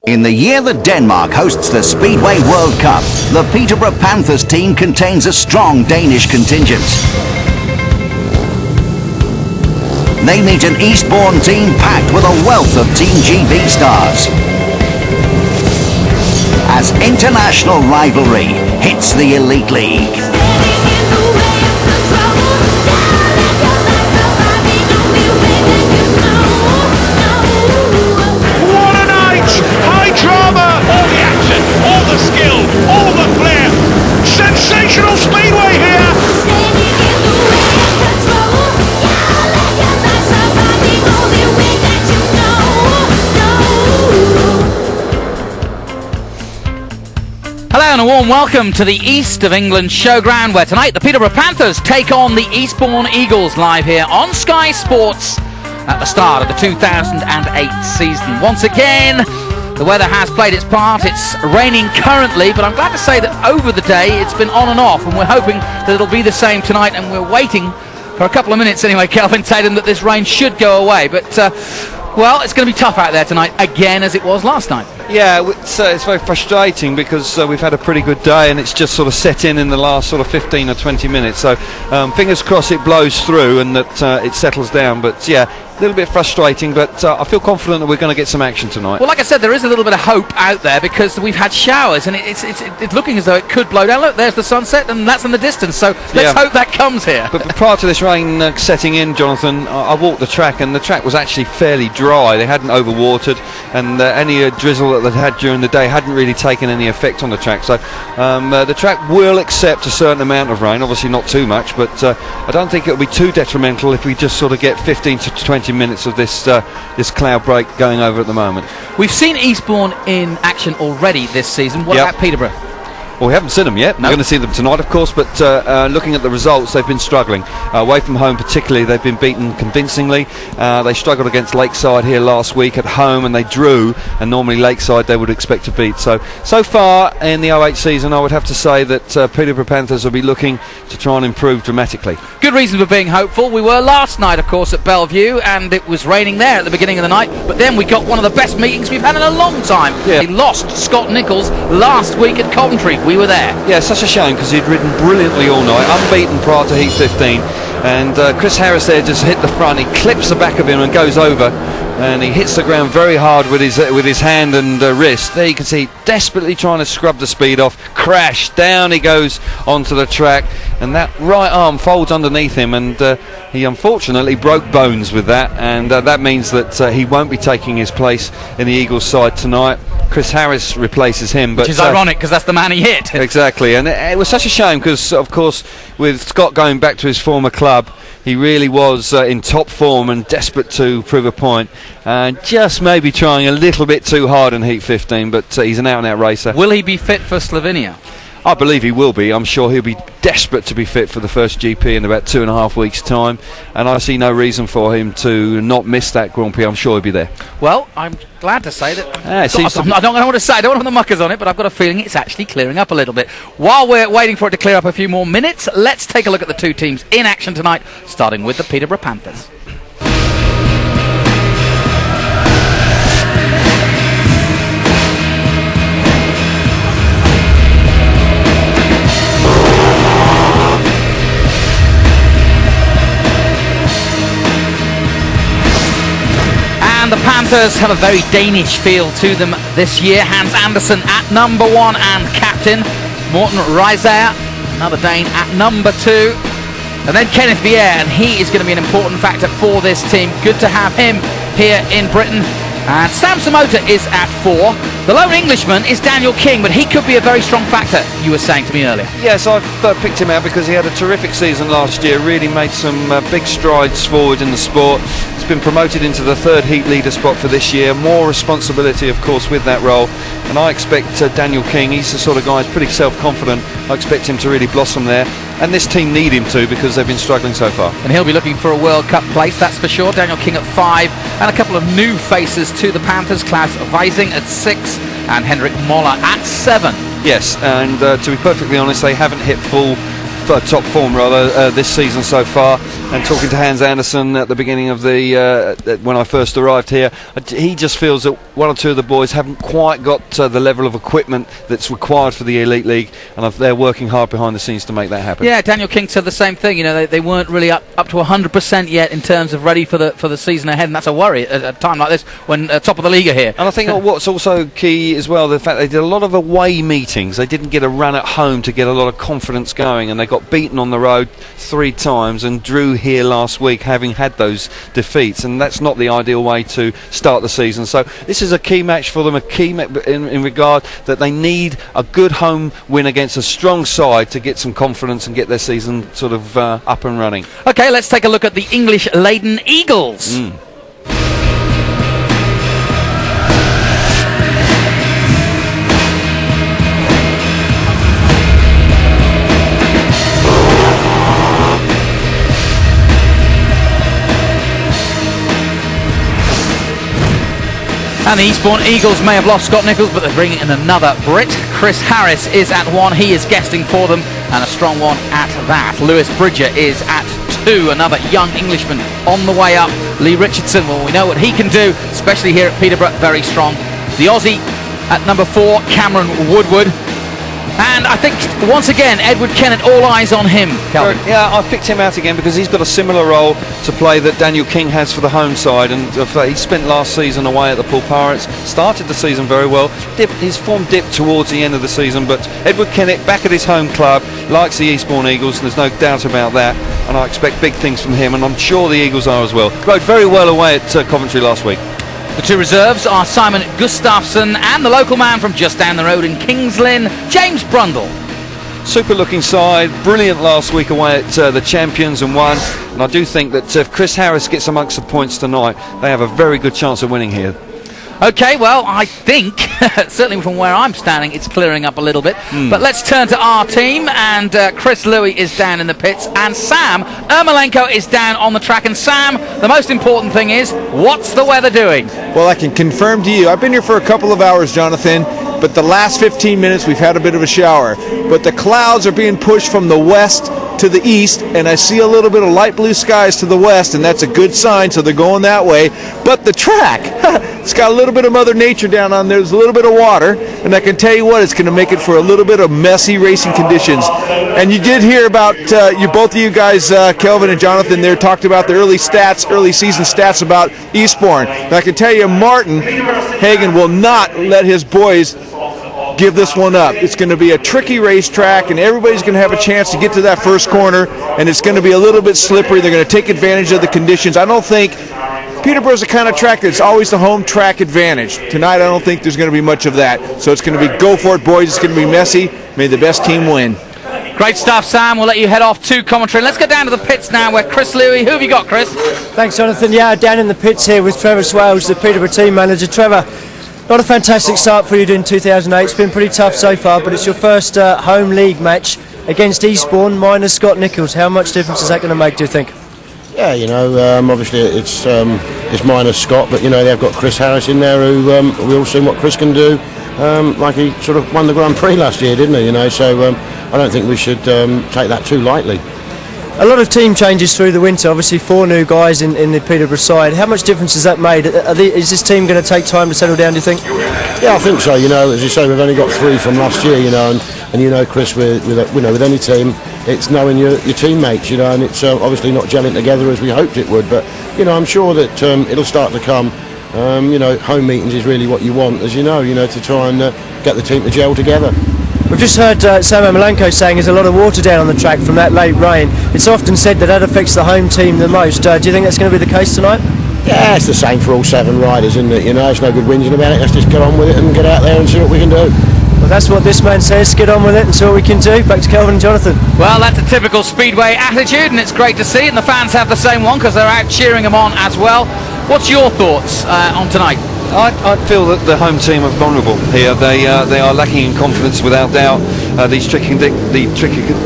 In the year that Denmark hosts the Speedway World Cup, the Peterborough Panthers team contains a strong Danish contingent. They meet an Eastbourne team packed with a wealth of Team GB stars. As international rivalry hits the Elite League. Drama, all the action, all the skill, all the flair. Sensational speedway here. Hello and a warm welcome to the East of England Showground, where tonight the Peterborough Panthers take on the Eastbourne Eagles live here on Sky Sports at the start of the 2008 season. Once again, the weather has played its part. It's raining currently, but I'm glad to say that over the day it's been on and off, and we're hoping that it'll be the same tonight, and we're waiting for a couple of minutes anyway, Kelvin Tatum, that this rain should go away. But, well, it's going to be tough out there tonight, again, as it was last night. Yeah, it's very frustrating because we've had a pretty good day and it's just sort of set in the last sort of 15 or 20 minutes. So fingers crossed it blows through and that it settles down. But yeah, a little bit frustrating, but I feel confident that we're going to get some action tonight. Well, like I said, there is a little bit of hope out there because we've had showers and it's looking as though it could blow down. Look, there's the sunset and that's in the distance. So let's hope that comes here. But prior to this rain setting in, Jonathan, I walked the track and the track was actually fairly dry. They hadn't overwatered, and any drizzle that they'd had during the day hadn't really taken any effect on the track. So the track will accept a certain amount of rain, obviously not too much, but I don't think it'll be too detrimental if we just sort of get 15 to 20 minutes of this cloud break going over at the moment. We've seen Eastbourne in action already this season. What about Peterborough? Well, we haven't seen them yet. No. We're going to see them tonight, of course, but looking at the results, they've been struggling. Away from home particularly, they've been beaten convincingly. They struggled against Lakeside here last week at home, and they drew, and normally Lakeside they would expect to beat. So far in the 08 season, I would have to say that Peterborough Panthers will be looking to try and improve dramatically. Good reason for being hopeful. We were last night, of course, at Bellevue, and it was raining there at the beginning of the night, but then we got one of the best meetings we've had in a long time. Yeah. He lost Scott Nichols last week at Coventry. We were there. Yeah, such a shame because he'd ridden brilliantly all night, unbeaten prior to heat 15, and Chris Harris there just hit the front. He clips the back of him and goes over, and he hits the ground very hard with his hand and wrist. There you can see desperately trying to scrub the speed off. Crash, down he goes onto the track, and that right arm folds underneath him, and he unfortunately broke bones with that, and that means that he won't be taking his place in the Eagles side tonight. Chris Harris replaces him, which is ironic because that's the man he hit. Exactly, and it was such a shame because, of course, with Scott going back to his former club, he really was in top form and desperate to prove a point, and just maybe trying a little bit too hard in heat 15, but he's an out-and-out racer. Will he be fit for Slovenia? I believe he will be. I'm sure he'll be desperate to be fit for the first GP in about 2.5 weeks' time, and I see no reason for him to not miss that Grand Prix. I'm sure he'll be there. Well, I'm glad to say that. I don't want to put the muckers on it, but I've got a feeling it's actually clearing up a little bit. While we're waiting for it to clear up a few more minutes, let's take a look at the two teams in action tonight, starting with the Peterborough Panthers. And the Panthers have a very Danish feel to them this year. Hans Andersen at number 1 and captain. Morten Reisager, another Dane, at number 2. And then Kenneth Vier, and he is going to be an important factor for this team. Good to have him here in Britain. And Sam Samota is at 4. The lone Englishman is Daniel King, but he could be a very strong factor, you were saying to me earlier. Yes, I've picked him out because he had a terrific season last year, really made some big strides forward in the sport. He's been promoted into the 3rd heat leader spot for this year. More responsibility, of course, with that role. And I expect Daniel King, he's the sort of guy who's pretty self-confident. I expect him to really blossom there. And this team need him to because they've been struggling so far. And he'll be looking for a World Cup place, that's for sure. Daniel King at 5, and a couple of new faces to the Panthers, Klaus Weising at 6, and Henrik Moller at 7. Yes, and to be perfectly honest, they haven't hit full top form this season so far. and talking to Hans Andersen at the beginning of the when I first arrived here, he just feels that one or two of the boys haven't quite got the level of equipment that's required for the Elite League, and they're working hard behind the scenes to make that happen. Yeah, Daniel King said the same thing. You know, they weren't really up to 100% yet in terms of ready for the season ahead, and that's a worry at a time like this when top of the league are here. And I think what's also key as well, the fact they did a lot of away meetings. They didn't get a run at home to get a lot of confidence going, and they got beaten on the road 3 times and drew here last week, having had those defeats, and that's not the ideal way to start the season. So this is a key match for them, a key in regard that they need a good home win against a strong side to get some confidence and get their season sort of up and running. Okay, let's take a look at the English-laden Eagles. And the Eastbourne Eagles may have lost Scott Nichols, but they're bringing in another Brit. Chris Harris is at 1. He is guesting for them, and a strong one at that. Lewis Bridger is at 2. Another young Englishman on the way up. Lee Richardson, well, we know what he can do, especially here at Peterborough. Very strong. The Aussie at number 4, Cameron Woodward. And I think, once again, Edward Kennett, all eyes on him, Calvin. Yeah, I've picked him out again because he's got a similar role to play that Daniel King has for the home side, and he spent last season away at the Poole Pirates, started the season very well, his form dipped towards the end of the season, but Edward Kennett, back at his home club, likes the Eastbourne Eagles, and there's no doubt about that, and I expect big things from him, and I'm sure the Eagles are as well. Rode very well away at Coventry last week. The 2 reserves are Simon Gustafsson and the local man from just down the road in Kings Lynn, James Brundle. Super looking side, brilliant last week away at the champions and won, and I do think that if Chris Harris gets amongst the points tonight, they have a very good chance of winning here. Okay, well, I think, certainly from where I'm standing, it's clearing up a little bit. But let's turn to our team, and Chris Louis is down in the pits, and Sam Ermolenko is down on the track. And Sam, the most important thing is, what's the weather doing? Well, I can confirm to you, I've been here for a couple of hours, Jonathan, but the last 15 minutes we've had a bit of a shower. But the clouds are being pushed from the west to the east, and I see a little bit of light blue skies to the west, and that's a good sign, so they're going that way. But the track, it's got a little bit of Mother Nature down on there. There's a little bit of water, and I can tell you what, it's going to make it for a little bit of messy racing conditions. And you did hear about, both of you guys, Kelvin and Jonathan, there talked about the early season stats about Eastbourne. And I can tell you, Martin Hagen will not let his boys give this one up. It's going to be a tricky racetrack, and everybody's going to have a chance to get to that first corner, and it's going to be a little bit slippery. They're going to take advantage of the conditions. I don't think Peterborough's the kind of track that's always the home track advantage. Tonight, I don't think there's going to be much of that. So it's going to be go for it, boys. It's going to be messy. May the best team win. Great stuff, Sam. We'll let you head off to commentary. Let's go down to the pits now where Chris Louis. Who have you got, Chris? Thanks, Jonathan. Yeah, down in the pits here with Trevor Swales, the Peterborough team manager. Trevor, not a fantastic start for you in 2008. It's been pretty tough so far, but it's your first home league match against Eastbourne minus Scott Nichols. How much difference is that going to make, do you think? Yeah, obviously it's minus Scott, but they've got Chris Harris in there, who we all seen what Chris can do. Like he sort of won the Grand Prix last year, didn't he? So I don't think we should take that too lightly. A lot of team changes through the winter, obviously 4 new guys in the Peterborough side. How much difference has that made? Is this team going to take time to settle down, do you think? Yeah, I think so. As you say, we've only got 3 from last year, and Chris, with any team, it's knowing your teammates, and it's obviously not gelling together as we hoped it would, but I'm sure that it'll start to come. Home meetings is really what you want, as to try and get the team to gel together. We've just heard Sam Ermolenko saying there's a lot of water down on the track from that late rain. It's often said that affects the home team the most. Do you think that's going to be the case tonight? Yeah, it's the same for all 7 riders, isn't it? It's no good whinging about it. Let's just get on with it and get out there and see what we can do. Well, that's what this man says. Get on with it and see what we can do. Back to Kelvin and Jonathan. Well, that's a typical Speedway attitude, and it's great to see, and the fans have the same one because they're out cheering them on as well. What's your thoughts on tonight? I feel that the home team are vulnerable here. They are lacking in confidence without doubt. These tricky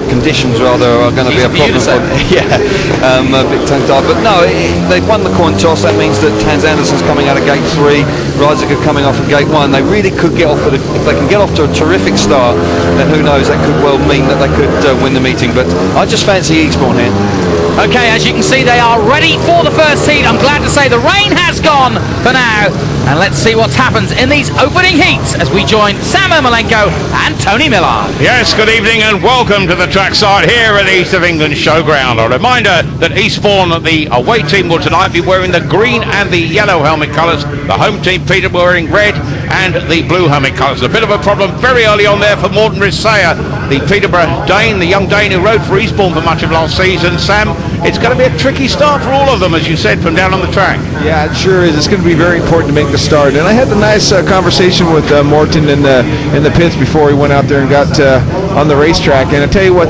conditions rather are going to be a problem for them. Big time time. But no, they've won the coin toss. That means that Hans Andersen's coming out of gate 3, Reisiger coming off of gate 1. They really could get off if they can get off to a terrific start, then who knows, that could well mean that they could win the meeting. But I just fancy Eastbourne here. Okay, as you can see, they are ready for the first heat. I'm glad to say the rain has gone for now. And let's see what happens in these opening heats as we join Sam Ermolenko and Tony Millard. Yes, good evening and welcome to the trackside here at East of England Showground. A reminder that Eastbourne, the away team, will tonight be wearing the green and the yellow helmet colours. The home team, Peterborough, wearing red and the blue helmet colours. A bit of a problem very early on there for Morten Risseyer, the Peterborough Dane, the young Dane who rode for Eastbourne for much of last season. Sam, it's going to be a tricky start for all of them, as you said, from down on the track. Yeah, it sure is. It's going to be very important to make the start. And I had a nice conversation with Morten in the pits before he went out there and got on the racetrack. And I tell you what,